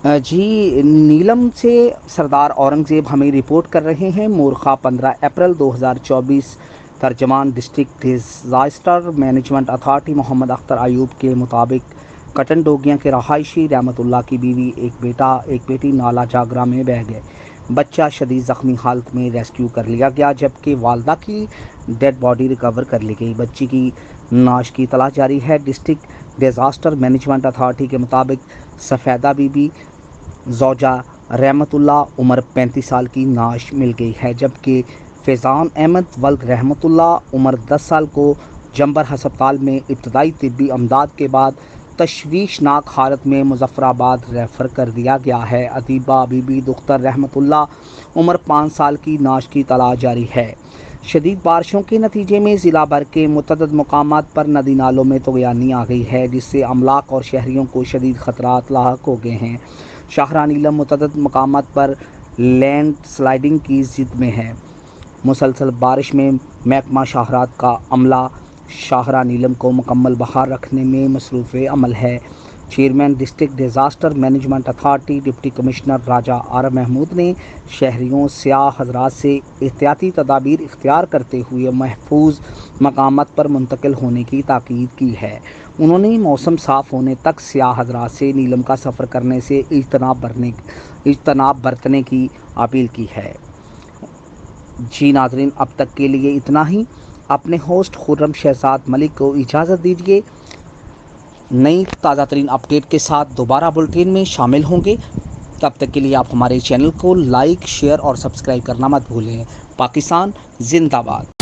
जी, नीलम से सरदार औरंगज़ेब हमें रिपोर्ट कर रहे हैं। मोरखा 15 अप्रैल 2024। तर्जमान district disaster management authority Mohammad Akhtar Ayub के मुताबिक कटन डोगियाँ के रहायशी रहमतुल्लाह की बीवी एक बेटा एक बेटी नाला जागरा में बह गए। बच्चा शदीद ज़ख्मी हालत में रेस्क्यू कर लिया गया, जबकि वालदा की डेड बॉडी रिकवर कर ली गई। बच्ची की नाश की तलाश जारी है। डिस्ट्रिक्ट डिज़ास्टर मैनेजमेंट अथॉरिटी के मुताबिक सफ़ेदा बीबी ज़ौजा रहमतुल्लाह उम्र 35 साल की नाश मिल गई है, जबकि फैज़ान अहमद वल्द रहमतुल्लाह उम्र 10 साल को जंबर हस्पताल में इब्तदाई तिब्बी अमदाद के बाद तशवीशनाक हालत में मुजफ्फराबाद रेफ़र कर दिया गया है। अतीबा बीबी दुख्तर रहमतुल्लाह उम्र 5 साल की नाश की तलाश जारी है। शदीद बारिशों के नतीजे में ज़िला भर के मुतअद्दिद मकामात पर नदी नालों में तगयानी आ गई है, जिससे अमलाक और शहरियों को शदीद ख़तरात लाहक हो गए हैं। शाहरा नीलम मुतअद्दिद मकामात पर लैंड स्लाइडिंग की ज़िद में है। मुसलसल बारिश में महकमा शाहरात का अमला शाहरा नीलम को मुकम्मल बहाल रखने में मसरूफ़ अमल है। Chairman district disaster management authority deputy commissioner Raja R Mahmood ने शहरियों सियाह हजरात से एहतियाती तदाबीर इख्तियार करते हुए महफूज मकामात पर मुंतकिल होने की ताकीद की है। उन्होंने मौसम साफ़ होने तक सियाह हजरात से नीलम का सफ़र करने से इज्तनाब बरतने की अपील की है। जी नाज़रीन, अब तक के लिए इतना ही। अपने होस्ट खुर्रम शहजाद मलिक को इजाज़त दीजिए। नई ताज़ा तरीन अपडेट के साथ दोबारा बुलेटिन में शामिल होंगे। तब तक के लिए आप हमारे चैनल को लाइक, शेयर और सब्सक्राइब करना मत भूलें। पाकिस्तान जिंदाबाद।